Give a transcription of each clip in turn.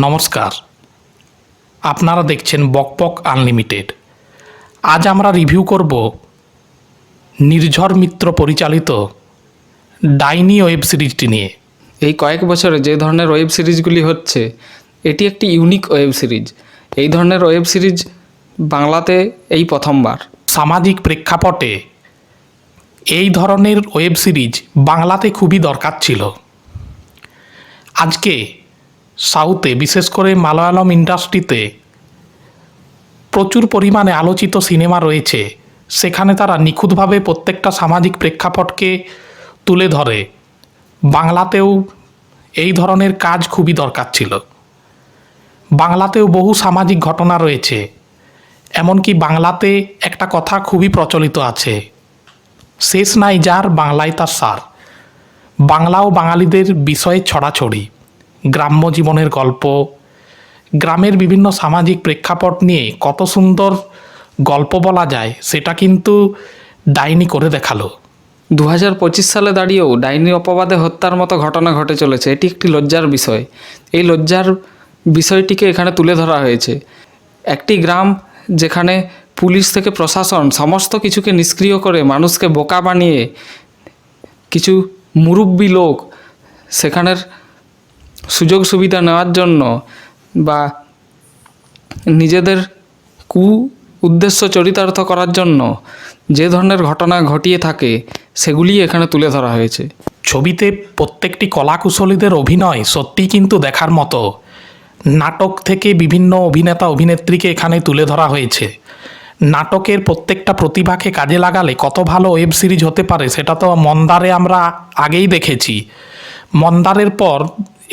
নমস্কার, আপনারা দেখছেন বকবক আনলিমিটেড। আজ আমরা রিভিউ করব নির্ঝর মিত্র পরিচালিত ডাইনি ওয়েব সিরিজটি নিয়ে। এই কয়েক বছরে যে ধরনের ওয়েব সিরিজগুলি হচ্ছে, এটি একটি ইউনিক ওয়েব সিরিজ। এই ধরনের ওয়েব সিরিজ বাংলাতে এই প্রথমবার। সামাজিক প্রেক্ষাপটে এই ধরনের ওয়েব সিরিজ বাংলাতে খুবই দরকার ছিল। আজকে সাউথে, বিশেষ করে মালায়ালম ইন্ডাস্ট্রিতে প্রচুর পরিমাণে আলোচিত সিনেমা রয়েছে, সেখানে তারা নিখুঁতভাবে প্রত্যেকটা সামাজিক প্রেক্ষাপটকে তুলে ধরে। বাংলাতেও এই ধরনের কাজ খুবই দরকার ছিল। বাংলাতেও বহু সামাজিক ঘটনা রয়েছে, এমনকি বাংলাতে একটা কথা খুবই প্রচলিত আছে, শেষ নাই যার বাংলায় তার সার। বাংলাও বাঙালিদের বিষয়ে ছড়াছড়ি, গ্রাম্য জীবনের গল্প, গ্রামের বিভিন্ন সামাজিক প্রেক্ষাপট নিয়ে কত সুন্দর গল্প বলা যায়, সেটা কিন্তু ডাইনি করে দেখালো। 2025 সালে দাঁড়িয়েও ডাইনি অপবাদে হত্যার মতো ঘটনা ঘটে চলেছে। এটি একটি লজ্জার বিষয়। এই লজ্জার বিষয়টিকে এখানে তুলে ধরা হয়েছে। একটি গ্রাম যেখানে পুলিশ থেকে প্রশাসন সমস্ত কিছুকে নিষ্ক্রিয় করে মানুষকে বোকা বানিয়ে কিছু মুরব্বী লোক সেখানের সুযোগ সুবিধা নেওয়ার জন্য বা নিজেদের উদ্দেশ্য চরিতার্থ করার জন্য যে ধরনের ঘটনা ঘটিয়ে থাকে, সেগুলি এখানে তুলে ধরা হয়েছে। ছবিতে প্রত্যেকটি কলাকুশলীদের অভিনয় সত্যিই কিন্তু দেখার মতো। নাটক থেকে বিভিন্ন অভিনেতা অভিনেত্রীকে এখানে তুলে ধরা হয়েছে। নাটকের প্রত্যেকটা প্রতিভাকে কাজে লাগালে কত ভালো ওয়েব সিরিজ হতে পারে, সেটা তো মন্দারে আমরা আগেই দেখেছি। মন্দারের পর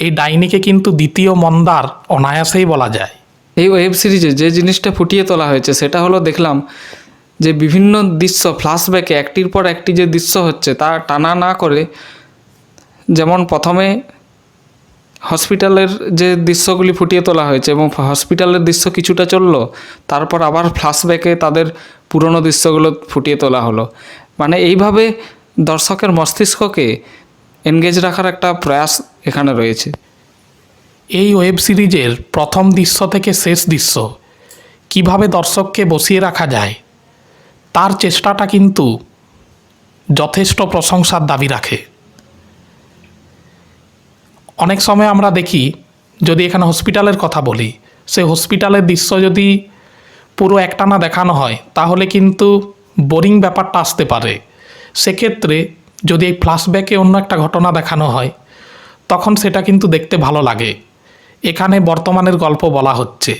এই ডাইনিকে কিন্তু দ্বিতীয় মন্দার অনায়াসেই বলা যায়। এই ওয়েব সিরিজে যে জিনিসটা ফুটিয়ে তোলা হয়েছে সেটা হলো, দেখলাম যে বিভিন্ন দৃশ্য ফ্ল্যাশব্যাকে একটির পর একটি যে দৃশ্য হচ্ছে তা টানা না করে, যেমন প্রথমে হসপিটালের যে দৃশ্যগুলি ফুটিয়ে তোলা হয়েছে এবং হসপিটালের দৃশ্য কিছুটা চললো, তারপর আবার ফ্ল্যাশব্যাকে তাদের পুরনো দৃশ্যগুলো ফুটিয়ে তোলা হলো। মানে এইভাবে দর্শকের মস্তিষ্ককে এনগেজ রাখার একটা প্রয়াস এখানে রয়েছে। এই ওয়েব সিরিজের প্রথম দৃশ্য থেকে শেষ দৃশ্য কিভাবে দর্শককে বসিয়ে রাখা যায়, তার চেষ্টাটা কিন্তু যথেষ্ট প্রশংসার দাবি রাখে। অনেক সময় আমরা দেখি, যদি এখানে হসপিটালের কথা বলি, সে হসপিটালের দৃশ্য যদি পুরো একটানা দেখানো হয় তাহলে কিন্তু বোরিং ব্যাপারটা আসতে পারে। সেক্ষেত্রে যদি এই ফ্ল্যাশব্যাকে অন্য একটা ঘটনা দেখানো হয়, তখন সেটা কিন্তু দেখতে ভালো লাগে। এখানে বর্তমানের গল্প বলা হচ্ছে,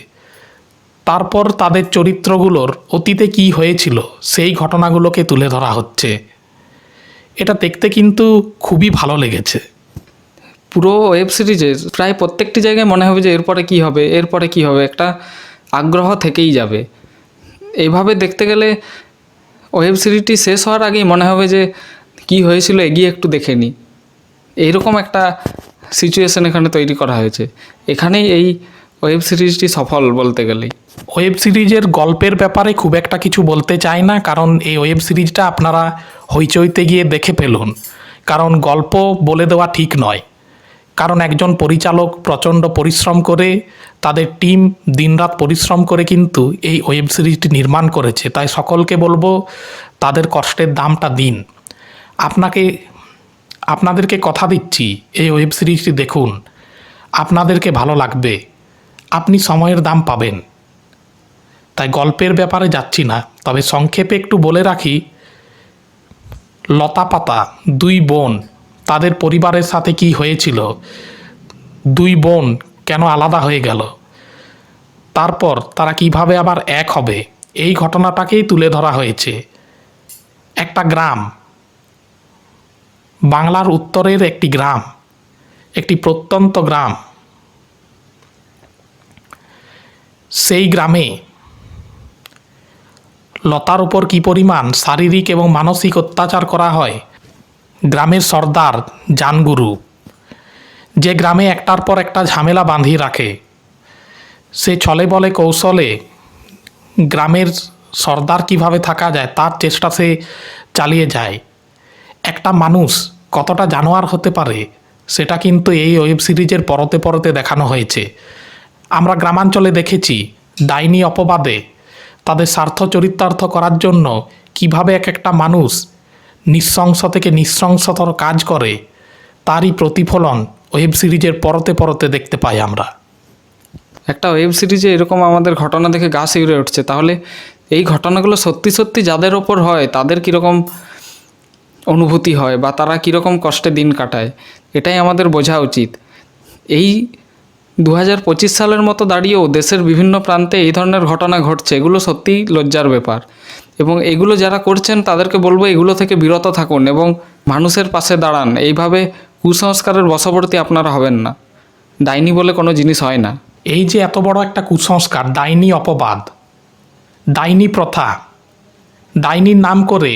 তারপর তাদের চরিত্রগুলোর অতীতে কী হয়েছিল সেই ঘটনাগুলোকে তুলে ধরা হচ্ছে। এটা দেখতে কিন্তু খুবই ভালো লেগেছে। পুরো ওয়েব সিরিজে প্রায় প্রত্যেকটি জায়গায় মনে হবে যে এরপরে কী হবে, এরপরে কী হবে, একটা আগ্রহ থেকেই যাবে। এইভাবে দেখতে গেলে ওয়েব সিরিজটি শেষ হওয়ার আগেই মনে হবে যে কি হয়েছিল, এগিয়ে একটু দেখে নিই। এইরকম একটা সিচুয়েশন এখানে তৈরি করা হয়েছে। এখানেই এই ওয়েব সিরিজটি সফল বলতে গেলেই। ওয়েব সিরিজের গল্পের ব্যাপারে খুব একটা কিছু বলতে চাই না, কারণ এই ওয়েব সিরিজটা আপনারা হইচইতে গিয়ে দেখে ফেলুন। কারণ গল্প বলে দেওয়া ঠিক নয়, কারণ একজন পরিচালক প্রচণ্ড পরিশ্রম করে, তাদের টিম দিনরাত পরিশ্রম করে কিন্তু এই ওয়েব সিরিজটি নির্মাণ করেছে। তাই সকলকে বলবো, তাদের কষ্টের দামটা দিন। আপনাদেরকে কথা দিচ্ছি, এই ওয়েব সিরিজটি দেখুন, আপনাদেরকে ভালো লাগবে, আপনি সময়ের দাম পাবেন। তাই গল্পের ব্যাপারে যাচ্ছি না, তবে সংক্ষেপে একটু বলে রাখি, লতা পাতা দুই বোন, তাদের পরিবারের সাথে কি হয়েছিল, দুই বোন কেন আলাদা হয়ে গেল, তারপর তারা কিভাবে আবার এক হবে, এই ঘটনাটাকেই তুলে ধরা হয়েছে। একটা গ্রাম, বাংলার উত্তরের একটি গ্রাম, একটি প্রত্যন্ত গ্রাম। সেই গ্রামে লতার উপর কী পরিমাণ শারীরিক এবং মানসিক অত্যাচার করা হয় গ্রামের সর্দার জানগুরু, যে গ্রামে একটার পর একটা ঝামেলা বাঁধিয়ে রাখে। সে ছলে বলে কৌশলে গ্রামের সর্দার কিভাবে থাকা যায় তার চেষ্টা সে চালিয়ে যায়। একটা মানুষ কতটা জানোয়ার হতে পারে সেটা কিন্তু এই ওয়েব সিরিজের পরতে পরতে দেখানো হয়েছে। আমরা গ্রামাঞ্চলে দেখেছি ডাইনি অপবাদে তাদের স্বার্থ চরিতার্থ করার জন্য কিভাবে এক একটা মানুষ নৃশংস থেকে নৃশংসতর কাজ করে, তারই প্রতিফলন ওয়েব সিরিজের পরতে পরতে দেখতে পাই আমরা। একটা ওয়েব সিরিজে এরকম আমাদের ঘটনা দেখে গা শিউরে উঠছে, তাহলে এই ঘটনাগুলো সত্যি সত্যি যাদের ওপর হয় তাদের কীরকম অনুভূতি হয় বা তারা কীরকম কষ্টে দিন কাটায়, এটাই আমাদের বোঝা উচিত। এই 2025 সালের মতো দাঁড়িয়েও দেশের বিভিন্ন প্রান্তে এই ধরনের ঘটনা ঘটছে, এগুলো সত্যিই লজ্জার ব্যাপার। এবং এগুলো যারা করছেন তাদেরকে বলবো এগুলো থেকে বিরত থাকুন এবং মানুষের পাশে দাঁড়ান। এইভাবে কুসংস্কারের বশবর্তী আপনারা হবেন না। ডাইনি বলে কোনো জিনিস হয় না। এই যে এত বড় একটা কুসংস্কার, ডাইনি অপবাদ, ডাইনি প্রথা, ডাইনির নাম করে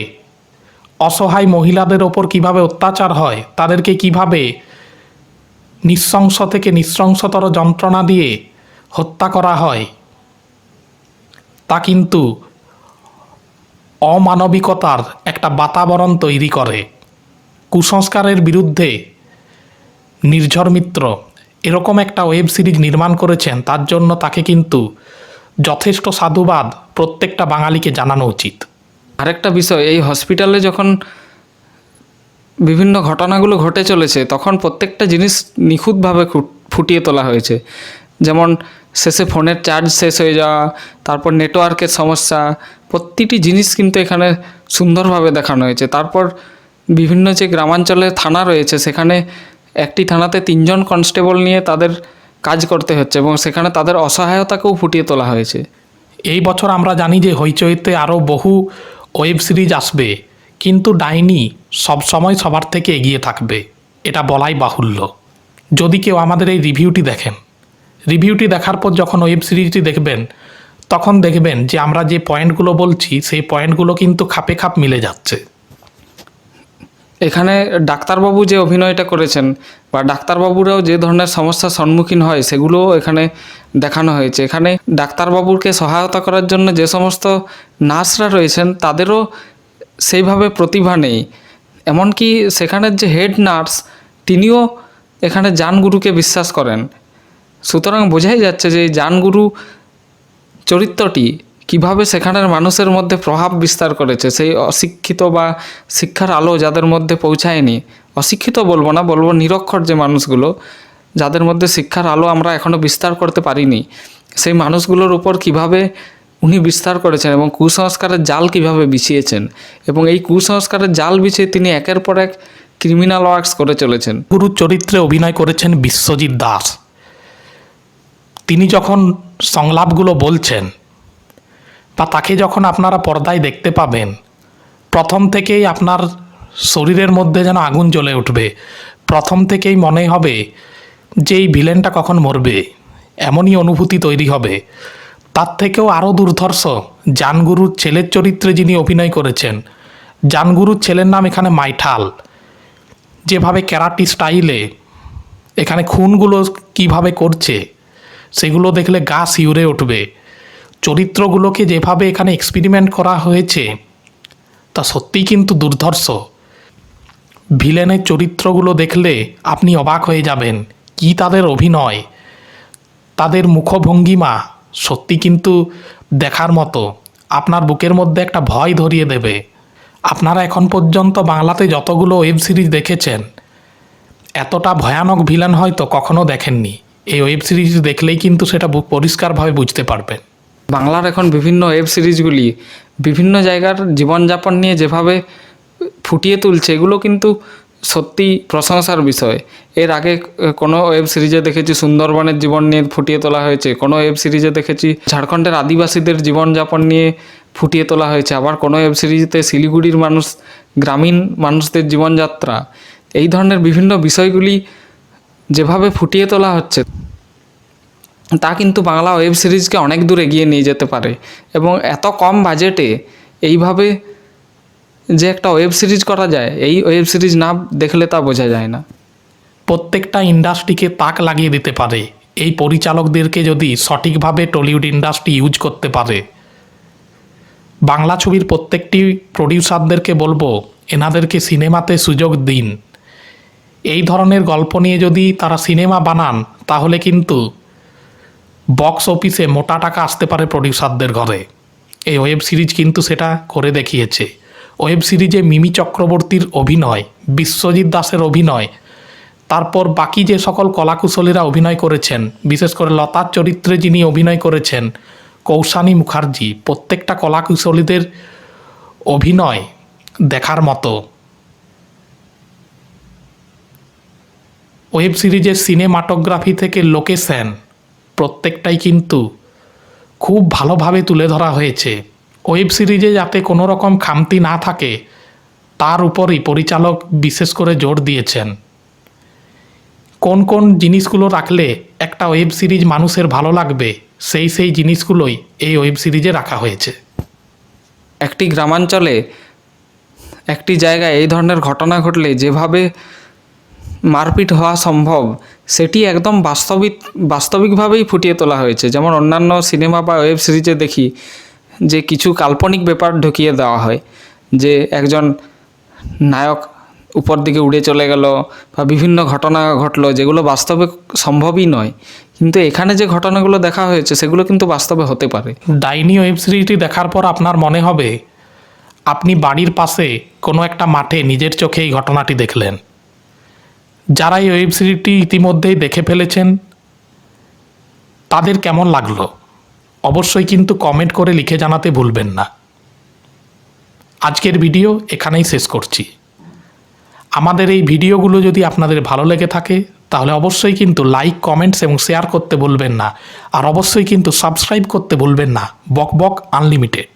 অসহায় মহিলাদের ওপর কিভাবে অত্যাচার হয়, তাদেরকে কিভাবে নৃশংস থেকে নৃশংসতর যন্ত্রণা দিয়ে হত্যা করা হয়, তা কিন্তু অমানবিকতার একটা বাতাবরণ তৈরি করে। কুসংস্কারের বিরুদ্ধে নির্ঝর মিত্র এরকম একটা ওয়েব সিরিজ নির্মাণ করেছেন, তার জন্য তাকে কিন্তু যথেষ্ট সাধুবাদ প্রত্যেকটা বাঙালিকে জানানো উচিত। আরেকটা বিষয়, এই হসপিটালে যখন বিভিন্ন ঘটনাগুলো ঘটে চলেছে তখন প্রত্যেকটা জিনিস নিখুঁতভাবে ফুটিয়ে তোলা হয়েছে। যেমন শেষে ফোনের চার্জ শেষ হয়ে যাওয়া, তারপর নেটওয়ার্কের সমস্যা, প্রতিটি জিনিস কিন্তু এখানে সুন্দরভাবে দেখানো হয়েছে। তারপর বিভিন্ন যে গ্রামাঞ্চলে থানা রয়েছে সেখানে একটি থানাতে 3 জন কনস্টেবল নিয়ে তাদের কাজ করতে হচ্ছে এবং সেখানে তাদের অসহায়তাকেও ফুটিয়ে তোলা হয়েছে। এই বছর আমরা জানি যে হইচইতে আরও বহু ওয়েব সিরিজ আসবে, কিন্তু ডাইনি সবসময় সবার থেকে এগিয়ে থাকবে, এটা বলাই বাহুল্য। যদি কেউ আমাদের এই রিভিউটি দেখেন, রিভিউটি দেখার পর যখন ওয়েব সিরিজটি দেখবেন তখন দেখবেন যে আমরা যে পয়েন্টগুলো বলছি সেই পয়েন্টগুলো কিন্তু খাপে খাপ মিলে যাচ্ছে। এখানে ডাক্তারবাবু যে অভিনয়টা করেছেন বা ডাক্তারবাবুরাও যে ধরনের সমস্যার সম্মুখীন হয় সেগুলোও এখানে দেখানো হয়েছে। এখানে ডাক্তারবাবুকে সহায়তা করার জন্য যে সমস্ত নার্সরা রয়েছেন তাদেরও সেইভাবে প্রতিভা নেই। এমনকি সেখানের যে হেড নার্স তিনিও এখানে জানগুরুকে বিশ্বাস করেন। সুতরাং বোঝাই যাচ্ছে যে এই জানগুরু চরিত্রটি কিভাবে সেখানের মানুষের মধ্যে প্রভাব বিস্তার করেছে। সেই অশিক্ষিত বা শিক্ষার আলো যাদের মধ্যে পৌঁছায়নি, অশিক্ষিত বলবো না, বলবো নিরক্ষর যে মানুষগুলো, যাদের মধ্যে শিক্ষার আলো আমরা এখনও বিস্তার করতে পারিনি, সেই মানুষগুলোর উপর কিভাবে উনি বিস্তার করেছেন এবং কুসংস্কারের জাল কিভাবে বিছিয়েছেন। এবং এই কুসংস্কারের জাল বিছিয়ে তিনি একের পর এক ক্রিমিনাল ওয়ার্কস করে চলেছেন। গুরুর চরিত্রে অভিনয় করেছেন বিশ্বজিৎ দাস। তিনি যখন সংলাপগুলো বলছেন বা তাকে যখন আপনারা পর্দায় দেখতে পাবেন, প্রথম থেকেই আপনার শরীরের মধ্যে যেন আগুন জ্বলে উঠবে। প্রথম থেকেই মনে হবে যে এই ভিলেনটা কখন মরবে, এমনই অনুভূতি তৈরি হবে। তার থেকেও আরও দুর্ধর্ষ জানগুরুর ছেলের চরিত্রে যিনি অভিনয় করেছেন, জানগুরুর ছেলের নাম এখানে মাইঠাল। যেভাবে ক্যারাটি স্টাইলে এখানে খুনগুলো কিভাবে করছে সেগুলো দেখলে গা শিউরে উঠবে। চরিত্রগুলোকে যেভাবে এখানে এক্সপেরিমেন্ট করা হয়েছে তা সত্যিই কিন্তু দুর্ধর্ষ। ভিলেনের চরিত্রগুলো দেখলে আপনি অবাক হয়ে যাবেন, কি তাদের অভিনয়, তাদের মুখভঙ্গিমা সত্যি কিন্তু দেখার মতো। আপনার বুকের মধ্যে একটা ভয় ধরিয়ে দেবে। আপনারা এখন পর্যন্ত বাংলাতে যতগুলো ওয়েব সিরিজ দেখেছেন, এতটা ভয়ানক ভিলেন হয়তো কখনো দেখেননি। এই ওয়েব সিরিজ দেখলেই কিন্তু সেটা পরিষ্কারভাবে বুঝতে পারবেন। বাংলার এখন বিভিন্ন ওয়েব সিরিজগুলি বিভিন্ন জায়গার জীবনযাপন নিয়ে যেভাবে ফুটিয়ে তুলছে, এগুলো কিন্তু সত্যি প্রশংসার বিষয়। এর আগে কোনো ওয়েব সিরিজে দেখেছি সুন্দরবনের জীবন নিয়ে ফুটিয়ে তোলা হয়েছে, কোনো ওয়েব সিরিজে দেখেছি ঝাড়খণ্ডের আদিবাসীদের জীবনযাপন নিয়ে ফুটিয়ে তোলা হয়েছে, আবার কোনো ওয়েব সিরিজে শিলিগুড়ির মানুষ, গ্রামীণ মানুষদের জীবনযাত্রা, এই ধরনের বিভিন্ন বিষয়গুলি যেভাবে ফুটিয়ে তোলা হচ্ছে তা কিন্তু বাংলা ওয়েব সিরিজকে অনেক দূর এগিয়ে নিয়ে যেতে পারে। এবং এত কম বাজেটে এইভাবে যে একটা ওয়েব সিরিজ করা যায়, এই ওয়েব সিরিজ না দেখলে তা বোঝা যায় না। প্রত্যেকটা ইন্ডাস্ট্রিকে তাক লাগিয়ে দিতে পারে এই পরিচালকদেরকে যদি সঠিকভাবে টলিউড ইন্ডাস্ট্রি ইউজ করতে পারে। বাংলা ছবির প্রত্যেকটি প্রডিউসারদেরকে বলবো এনাদেরকে সিনেমাতে সুযোগ দিন। এই ধরনের গল্প নিয়ে যদি তারা সিনেমা বানান তাহলে কিন্তু বক্স অফিসে মোটা টাকা আসতে পারে প্রডিউসারদের ঘরে। এই ওয়েব সিরিজ কিন্তু সেটা করে দেখিয়েছে। ওয়েব সিরিজে মিমি চক্রবর্তীর অভিনয়, বিশ্বজিৎ দাসের অভিনয়, তারপর বাকি যে সকল কলাকুশলীরা অভিনয় করেছেন, বিশেষ করে লতার চরিত্রে যিনি অভিনয় করেছেন কৌশানী মুখার্জি, প্রত্যেকটা কলাকুশলীদের অভিনয় দেখার মতো। ওয়েব সিরিজের সিনেমাটোগ্রাফি থেকে লোকেশন প্রত্যেকটাই কিন্তু খুব ভালোভাবে তুলে ধরা হয়েছে। ওয়েব সিরিজে যাতে কোনো রকম খামতি না থাকে তার উপরই পরিচালক বিশেষ করে জোর দিয়েছেন। কোন কোন জিনিসগুলো রাখলে একটা ওয়েব সিরিজ মানুষের ভালো লাগবে সেই জিনিসগুলোই এই ওয়েব সিরিজে রাখা হয়েছে। একটি গ্রামাঞ্চলে একটি জায়গায় এই ধরনের ঘটনা ঘটলে যেভাবে মারপিট হওয়া সম্ভব সেটি একদম বাস্তবিকভাবেই ফুটিয়ে তোলা হয়েছে। যেমন অন্যান্য সিনেমা বা ওয়েব সিরিজে দেখি যে কিছু কাল্পনিক ব্যাপার ঢুকিয়ে দেওয়া হয়, যে একজন নায়ক উপর দিকে উড়ে চলে গেল বা বিভিন্ন ঘটনা ঘটলো যেগুলো বাস্তবে সম্ভবই নয়, কিন্তু এখানে যে ঘটনাগুলো দেখা হয়েছে সেগুলো কিন্তু বাস্তবে হতে পারে। ডাইনি ওয়েব সিরিজটি দেখার পর আপনার মনে হবে আপনি বাড়ির পাশে কোনো একটা মাঠে নিজের চোখে এই ঘটনাটি দেখলেন। যারা এই ওয়েব সিরিজটি ইতিমধ্যেই দেখে ফেলেছেন তাদের কেমন লাগলো অবশ্যই কিন্তু কমেন্ট করে লিখে জানাতে ভুলবেন না। আজকের ভিডিও এখানেই শেষ করছি। আমাদের এই ভিডিওগুলো যদি আপনাদের ভালো লেগে থাকে তাহলে অবশ্যই কিন্তু লাইক, কমেন্টস এবং শেয়ার করতে ভুলবেন না। আর অবশ্যই কিন্তু সাবস্ক্রাইব করতে ভুলবেন না। বক বক আনলিমিটেড।